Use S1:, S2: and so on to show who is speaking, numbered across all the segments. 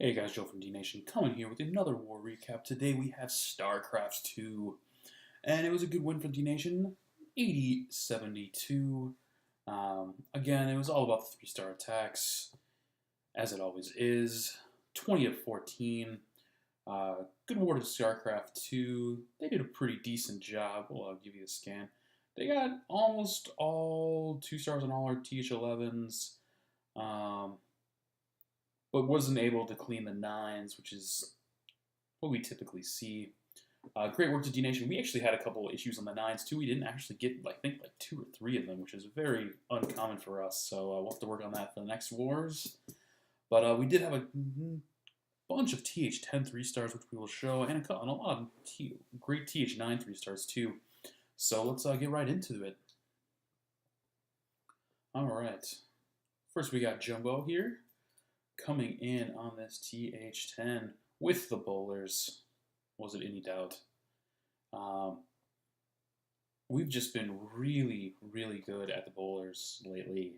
S1: Hey guys, Joe from D Nation coming here with another war recap. Today we have Starcraft2, and it was a good win for D Nation, 80-72. Again, it was all about the 3-star attacks, as it always is. 20-14. Good war to Starcraft2. They did a pretty decent job. Well, I'll give you a scan. They got almost all 2 stars on all our TH11s. But wasn't able to clean the 9s, which is what we typically see. Great work to D Nation. We actually had a couple of issues on the 9s too. We didn't actually get, I think, like 2 or 3 of them, which is very uncommon for us. So we'll have to work on that for the next wars. But we did have a bunch of TH10 3-stars, which we will show, and a lot of great TH9 3-stars too. So let's get right into it. All right. First, we got Jumbo here, coming in on this TH10 with the bowlers. Was it any doubt? We've just been really, really good at the bowlers lately.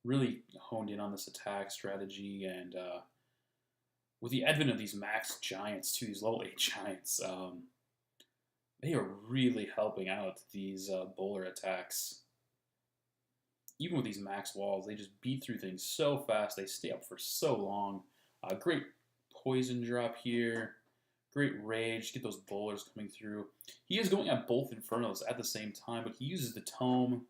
S1: Really honed in on this attack strategy, and with the advent of these max giants too, these level 8 giants, they are really helping out these bowler attacks. Even with these max walls, they just beat through things so fast. They stay up for so long. Great poison drop here. Great rage. Get those bowlers coming through. He is going at both Infernos at the same time, but he uses the tome.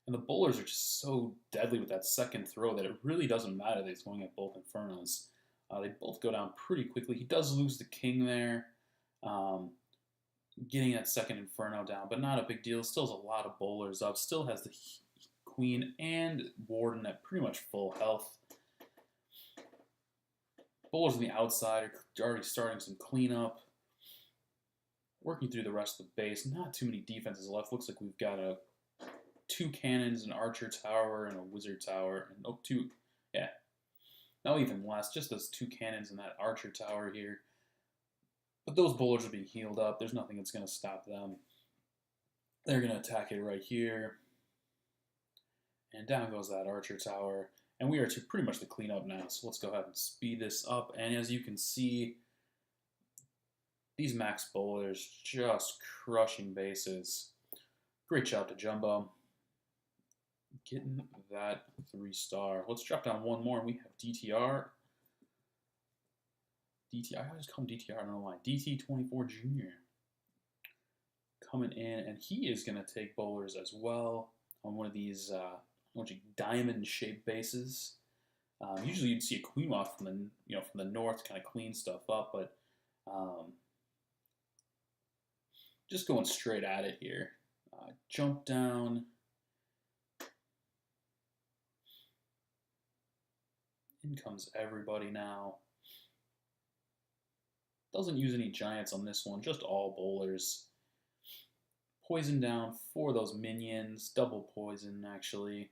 S1: And the bowlers are just so deadly with that second throw that it really doesn't matter that he's going at both Infernos. They both go down pretty quickly. He does lose the king there. Getting that second Inferno down, but not a big deal. Still has a lot of bowlers up. Still has the Queen and Warden at pretty much full health. Bowlers on the outside are already starting some cleanup. Working through the rest of the base. Not too many defenses left. Looks like we've got 2 cannons, an archer tower, and a wizard tower. And not even less. Just those 2 cannons and that archer tower here. But those bowlers are being healed up. There's nothing that's going to stop them. They're going to attack it right here. And down goes that archer tower. And we are to pretty much the cleanup now. So let's go ahead and speed this up. And as you can see, these max bowlers just crushing bases. Great job to Jumbo. Getting that 3-star. Let's drop down one more. And we have DTR. I always call him DTR, I don't know why. DT24 Jr. coming in, and he is going to take bowlers as well on one of these diamond-shaped bases. Usually you'd see a queen walk from the north to kind of clean stuff up, but just going straight at it here. Jump down. In comes everybody now. Doesn't use any giants on this one, just all bowlers. Poison down for those minions. Double poison, actually.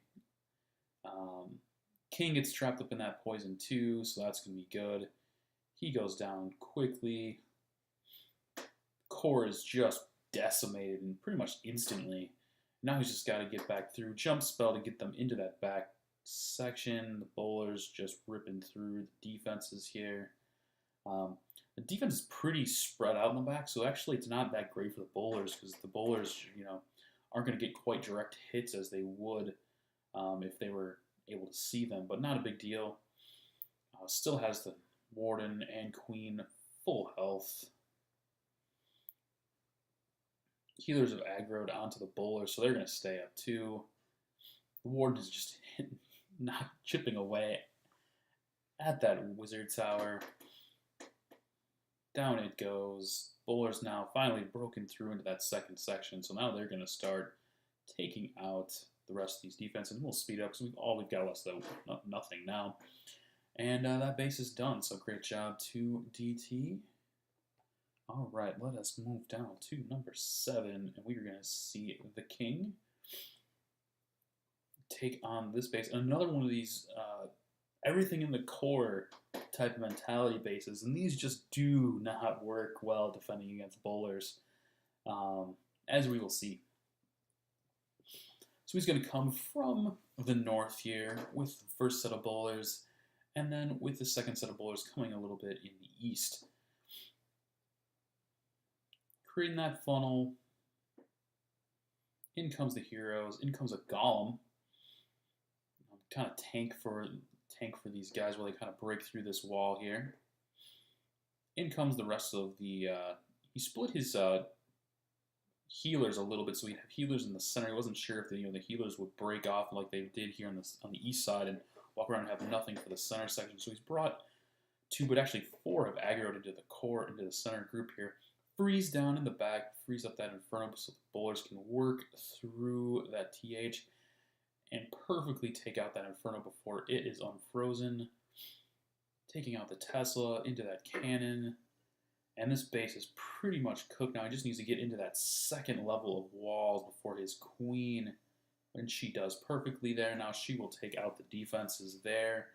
S1: King gets trapped up in that poison too, so that's going to be good. He goes down quickly. Core is just decimated and pretty much instantly. Now he's just got to get back through. Jump spell to get them into that back section. The bowlers just ripping through the defenses here. The defense is pretty spread out in the back, so actually it's not that great for the bowlers because the bowlers, aren't going to get quite direct hits as they would if they were able to see them, but not a big deal. Still has the Warden and Queen full health. Healers have aggroed onto the bowlers, so they're going to stay up too. The Warden is just not chipping away at that wizard tower. Down it goes. Bowlers now finally broken through into that second section, so now they're going to start taking out the rest of these defenses. And we'll speed up because we've got less than nothing now. And that base is done, so great job to DT. All right, let us move down to number 7, and we're going to see the King take on this base. Another one of these everything in the core type of mentality bases, and these just do not work well defending against bowlers, as we will see. So he's going to come from the north here with the first set of bowlers, and then with the second set of bowlers coming a little bit in the east. Creating that funnel. In comes the heroes. In comes a golem. Kind of tank for these guys while they kind of break through this wall here. In comes the rest of the. He split his healers a little bit, so he'd have healers in the center. He wasn't sure if the healers would break off like they did here on the east side and walk around and have nothing for the center section. So he's brought 2, but actually 4 have aggroed into the core, into the center group here. Freeze down in the back, freeze up that Inferno so the bowlers can work through that TH and perfectly take out that Inferno before it is unfrozen. Taking out the Tesla into that cannon. And this base is pretty much cooked now. He just needs to get into that second level of walls before his queen. And she does perfectly there. Now she will take out the defenses there.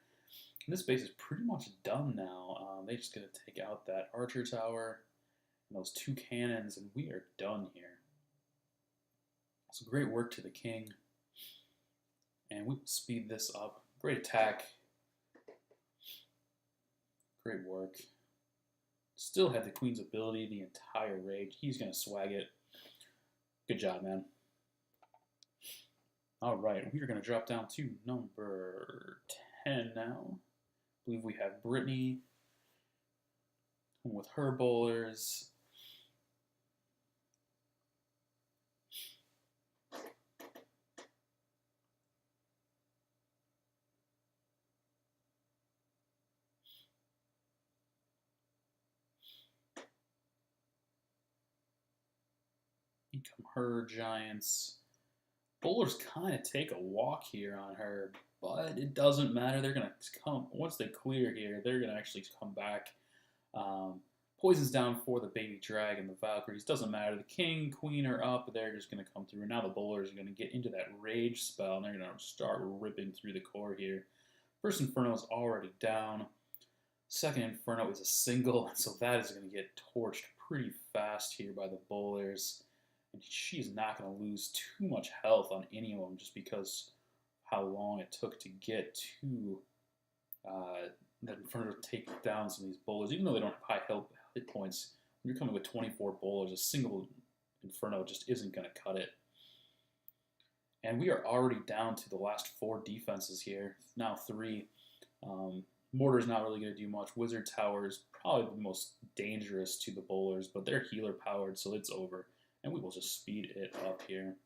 S1: And this base is pretty much done now. They're just going to take out that archer tower and those 2 cannons, and we are done here. So great work to the king. And we will speed this up. Great attack. Great work. Still had the queen's ability the entire raid. He's going to swag it. Good job, man. All right, we are going to drop down to number 10 now. I believe we have Brittany with her bowlers. Come her giants. Bowlers kind of take a walk here on her, but it doesn't matter. They're going to come, once they clear here, they're going to actually come back. Poison's down for the baby dragon, the Valkyries. Doesn't matter. The king, queen are up. They're just going to come through. And now the bowlers are going to get into that rage spell, and they're going to start ripping through the core here. First Inferno is already down. Second Inferno is a single, so that is going to get torched pretty fast here by the bowlers. And she's not going to lose too much health on any of them just because how long it took to get to that Inferno to take down some of these bowlers. Even though they don't have high hit points, when you're coming with 24 bowlers, a single Inferno just isn't going to cut it. And we are already down to the last 4 defenses here. Now 3. Mortar's not really going to do much. Wizard Tower is probably the most dangerous to the bowlers, but they're healer powered, so it's over. And we will just speed it up here.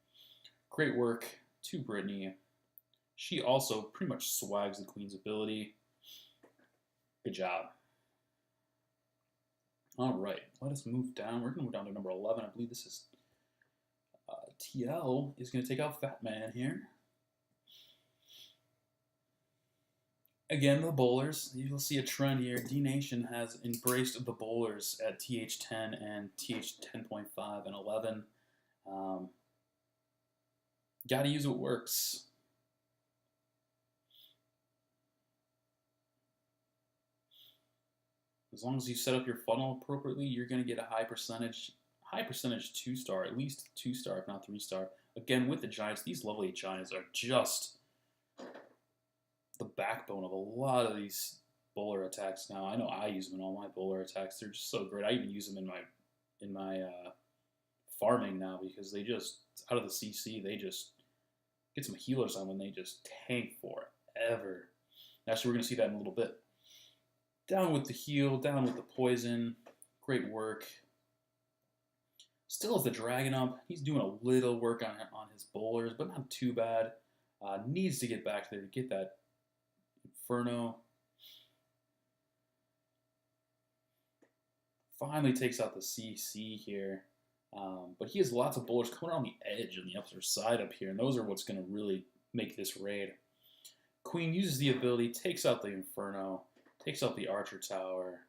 S1: Great work to Brittany. She also pretty much swags the queen's ability. Good job. All right, let us move down. We're going to move down to number 11. I believe this is TL is going to take out Fat Man here. Again, the bowlers. You'll see a trend here. D-Nation has embraced the bowlers at TH10 and TH10.5 and 11. Gotta use what works. As long as you set up your funnel appropriately, you're going to get a high percentage 2-star, at least 2-star, if not 3-star. Again, with the Giants, these level 8 Giants are just the backbone of a lot of these bowler attacks now. I know I use them in all my bowler attacks. They're just so great. I even use them in my farming now because they just, out of the CC, they just get some healers on when they just tank forever. Actually, we're going to see that in a little bit. Down with the heal, down with the poison. Great work. Still has the dragon up. He's doing a little work on his bowlers, but not too bad. Needs to get back there to get that Inferno. Finally takes out the CC here. But he has lots of bowlers coming around the edge and the upper side up here, and those are what's going to really make this raid. Queen uses the ability, takes out the Inferno, takes out the Archer Tower,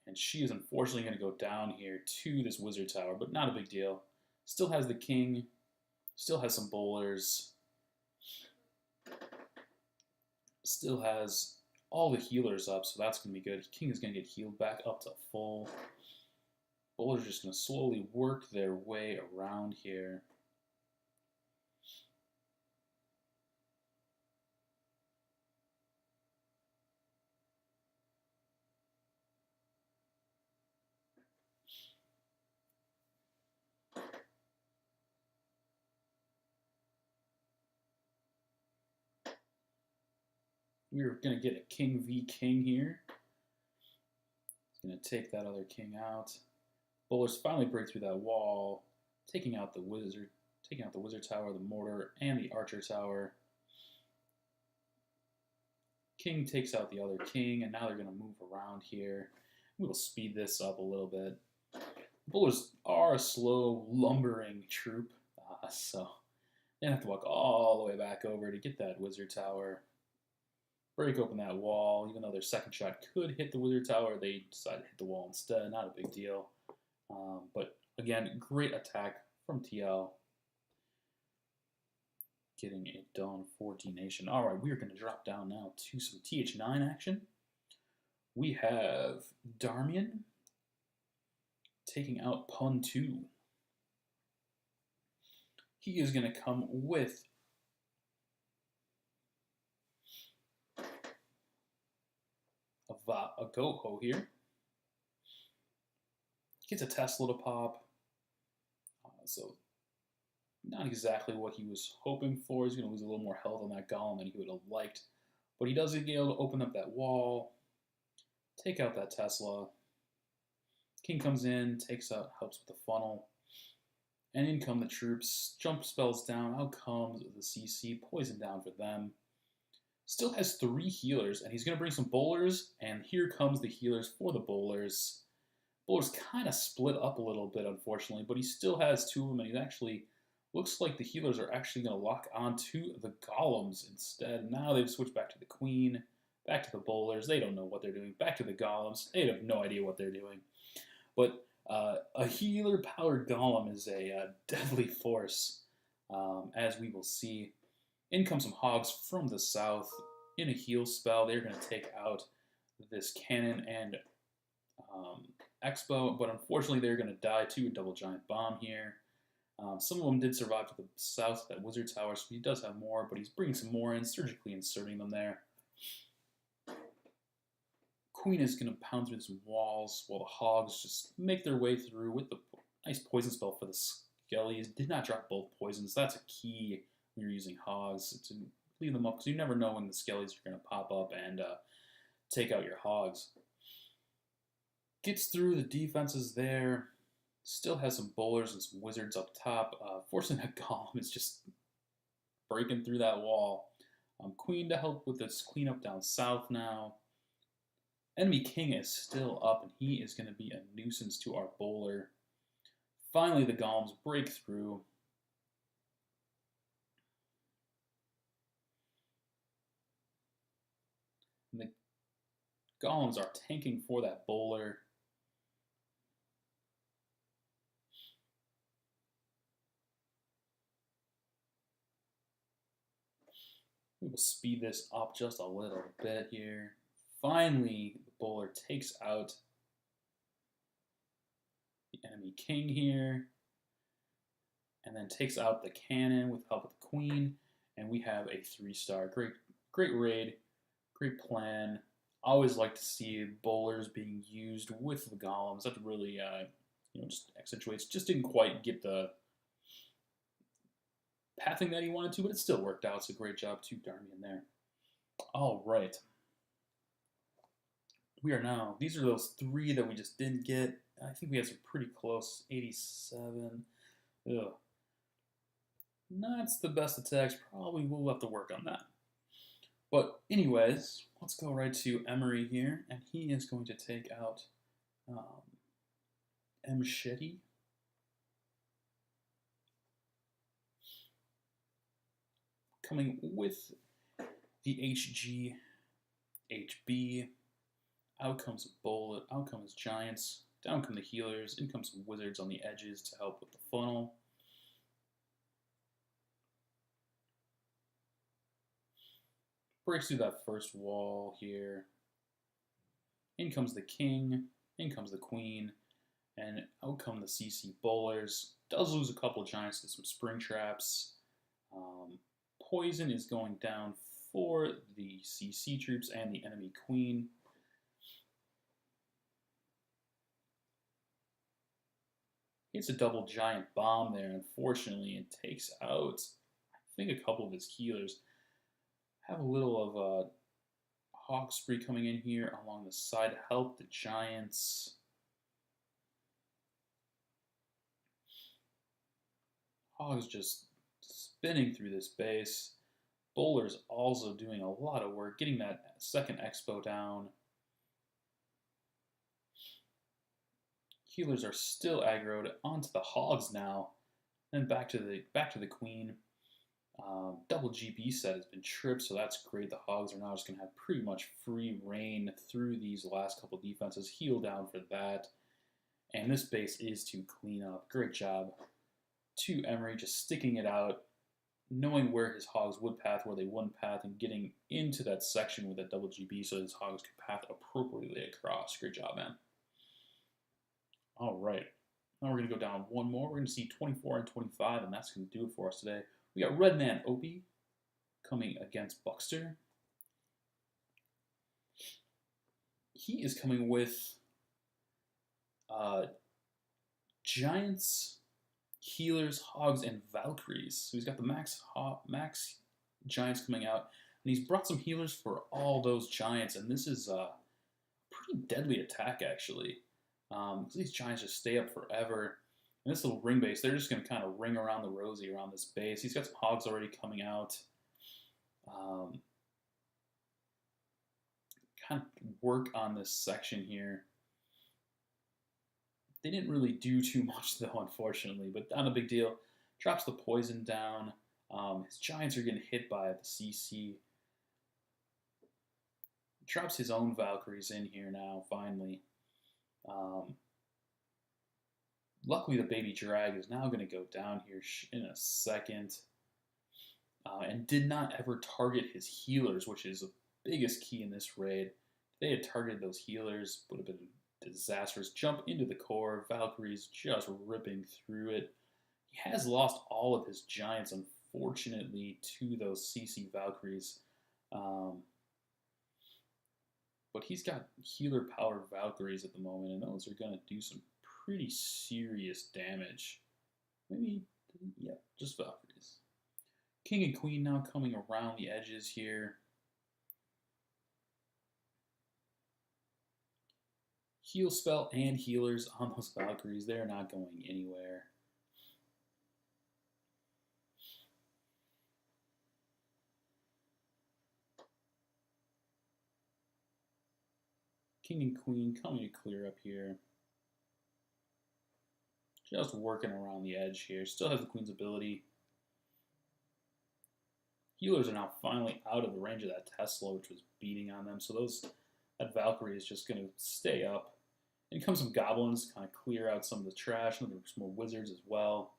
S1: and she is unfortunately going to go down here to this Wizard Tower, but not a big deal. Still has the King, still has some bowlers, still has all the healers up, so that's going to be good. King is going to get healed back up to full. Bowlers are just going to slowly work their way around here. We're going to get a king v king here. He's going to take that other king out. Bowlers finally break through that wall, taking out the wizard tower, the mortar, and the archer tower. King takes out the other king, and now they're going to move around here. We'll speed this up a little bit. The bowlers are a slow, lumbering troop, so they have to walk all the way back over to get that wizard tower. Break open that wall. Even though their second shot could hit the wizard tower, they decided to hit the wall instead. Not a big deal. But again, great attack from TL. Getting it done for D Nation. All right, we are going to drop down now to some TH9 action. We have Darmian taking out Pun 2. He is going to come with a Goho here. Gets a Tesla to pop. So not exactly what he was hoping for. He's going to lose a little more health on that golem than he would have liked. But he does get able to open up that wall, take out that Tesla. King comes in, takes out, helps with the funnel. And in come the troops. Jump spells down. Out comes the CC. Poison down for them. Still has 3 healers, and he's going to bring some bowlers. And here comes the healers for the bowlers. Bowlers kind of split up a little bit, unfortunately, but he still has 2 of them, and he actually looks like the healers are actually going to lock onto the golems instead. Now they've switched back to the queen, back to the bowlers. They don't know what they're doing. Back to the golems. They have no idea what they're doing. But a healer-powered golem is a deadly force, as we will see. In come some hogs from the south. In a heal spell, they're going to take out this cannon and Expo, but unfortunately they're going to die to a double giant bomb here. Some of them did survive to the south, that wizard tower, so he does have more, but he's bringing some more in, surgically inserting them there. Queen is going to pound through some walls while the hogs just make their way through with the nice poison spell for the skellies. Did not drop both poisons. That's a key when you're using hogs, to leave them up, because you never know when the skellies are going to pop up and take out your hogs. Gets through the defenses there. Still has some bowlers and some wizards up top. Fortunately, that golem is just breaking through that wall. Queen to help with this cleanup down south now. Enemy king is still up, and he is going to be a nuisance to our bowler. Finally, the golems break through. And the golems are tanking for that bowler. We will speed this up just a little bit here. Finally, the bowler takes out the enemy king here, and then takes out the cannon with help of the queen, and we have a 3-star. Great raid, great plan. Always like to see bowlers being used with the golems. That really, just accentuates. Just didn't quite get the pathing that he wanted to, but it still worked out. So great job to Darmian there. All right. These are those 3 that we just didn't get. I think we had some pretty close. 87. Ugh. Not the best attacks. Probably we'll have to work on that. But anyways, let's go right to Emory here, and he is going to take out Machete. Coming with the HG, HB. Out comes Bullet, out comes Giants, down come the healers, in comes some wizards on the edges to help with the funnel. Breaks through that first wall here. In comes the king, in comes the queen, and out come the CC bowlers. Does lose a couple giants to some spring traps. Poison is going down for the CC troops and the enemy queen. Hits a double giant bomb there, unfortunately, and takes out, I think, a couple of his healers. Have a little of Hog spree coming in here along the side to help the Giants. Hog's just spinning through this base. Bowler's also doing a lot of work, getting that second expo down. Healers are still aggroed onto the Hogs now. Then back to the Queen. Double GB set has been tripped, so that's great. The Hogs are now just going to have pretty much free reign through these last couple defenses. Heal down for that. And this base is to clean up. Great job to Emory, just sticking it out, knowing where his Hogs would path, where they wouldn't path, and getting into that section with that double GB so his Hogs could path appropriately across. Great job, man. All right. Now we're going to go down one more. We're going to see 24 and 25, and that's going to do it for us today. We got Redman Opie coming against Buxton. He is coming with Giants, Healers, Hogs, and Valkyries. So he's got the max Giants coming out, and he's brought some Healers for all those Giants, and this is a pretty deadly attack, actually. These Giants just stay up forever. And this little ring base, they're just going to kind of ring around the rosy around this base. He's got some Hogs already coming out. Kind of work on this section here. They didn't really do too much, though, unfortunately, but not a big deal. Drops the poison down. His Giants are getting hit by the CC. Drops his own Valkyries in here now, finally. Luckily, the baby drag is now going to go down here in a second. And did not ever target his healers, which is the biggest key in this raid. If they had targeted those healers, would have been disastrous. Jump into the core. Valkyries just ripping through it. He has lost all of his Giants, unfortunately, to those CC Valkyries. But he's got healer-powered Valkyries at the moment, and those are going to do some pretty serious damage. Maybe, yeah, just Valkyries. King and Queen now coming around the edges here. Heal spell and healers on those Valkyries. They're not going anywhere. King and Queen coming to clear up here. Just working around the edge here. Still has the Queen's ability. Healers are now finally out of the range of that Tesla, which was beating on them. So that Valkyrie is just going to stay up. In comes some Goblins to kind of clear out some of the trash. And there's more Wizards as well.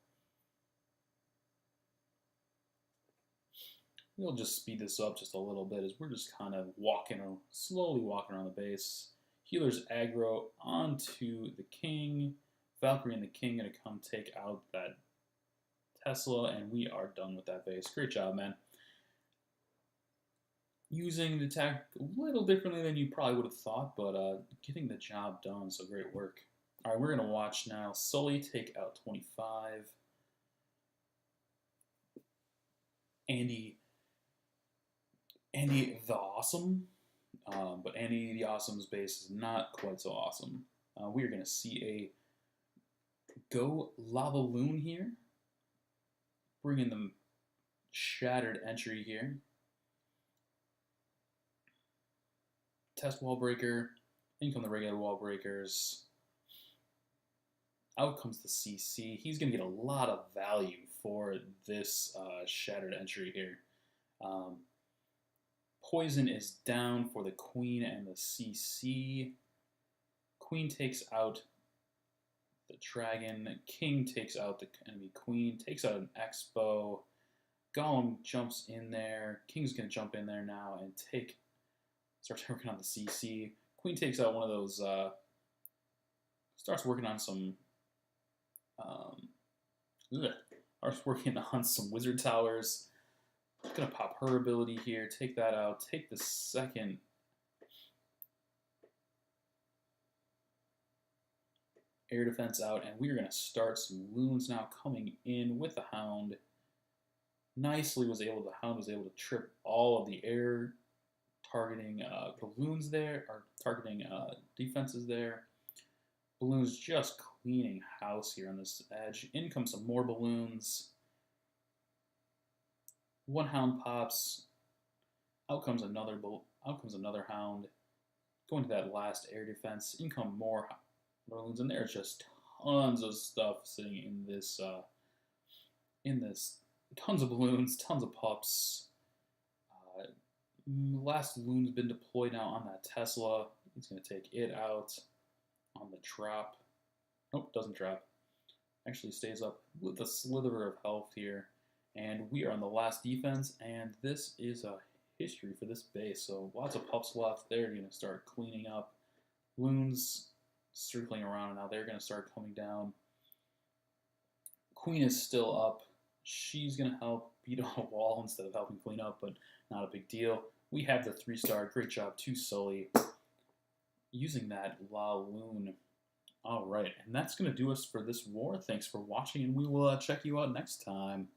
S1: We'll just speed this up just a little bit as we're just kind of slowly walking around the base. Healers aggro onto the King. Valkyrie and the King going to come take out that Tesla, and we are done with that base. Great job, man. Using the attack a little differently than you probably would have thought, but getting the job done, so great work. All right, we're going to watch now Sully take out 25. Andy the Awesome. But Andy the Awesome's base is not quite so awesome. We are going to see a Go Lava Loon here. Bringing the Shattered entry here. Test Wall Breaker. In come the regular Wall Breakers. Out comes the CC. He's going to get a lot of value for this Shattered entry here. Poison is down for the Queen and the CC. Queen takes out the Dragon. King takes out the enemy Queen. Takes out an Expo. Golem jumps in there. King's going to jump in there now and starts working on the CC. Queen takes out one of those, starts working on some, Wizard Towers. Gonna pop her ability here, take that out, take the second air defense out, and we're gonna start some loons now coming in with the Hound. The Hound was able to trip all of the air targeting balloons there, or targeting defenses there. Balloons just cleaning house here on this edge. In comes some more balloons. One hound pops. Out comes another hound. Going to that last air defense. In come more balloons, and there's just tons of stuff sitting in this. Tons of balloons, tons of pups. Last balloon's been deployed now on that Tesla. He's going to take it out on the drop. Nope, doesn't drop. Actually stays up with a slither of health here. And we are on the last defense, and this is a history for this base. So lots of pups left. They're going to start cleaning up. Balloons circling around, and now they're going to start coming down. Queen is still up. She's going to help beat on a wall instead of helping clean up, but not a big deal. We have the 3-star. Great job to Sully using that La Lune. All right, and that's going to do us for this war. Thanks for watching, and we will check you out next time.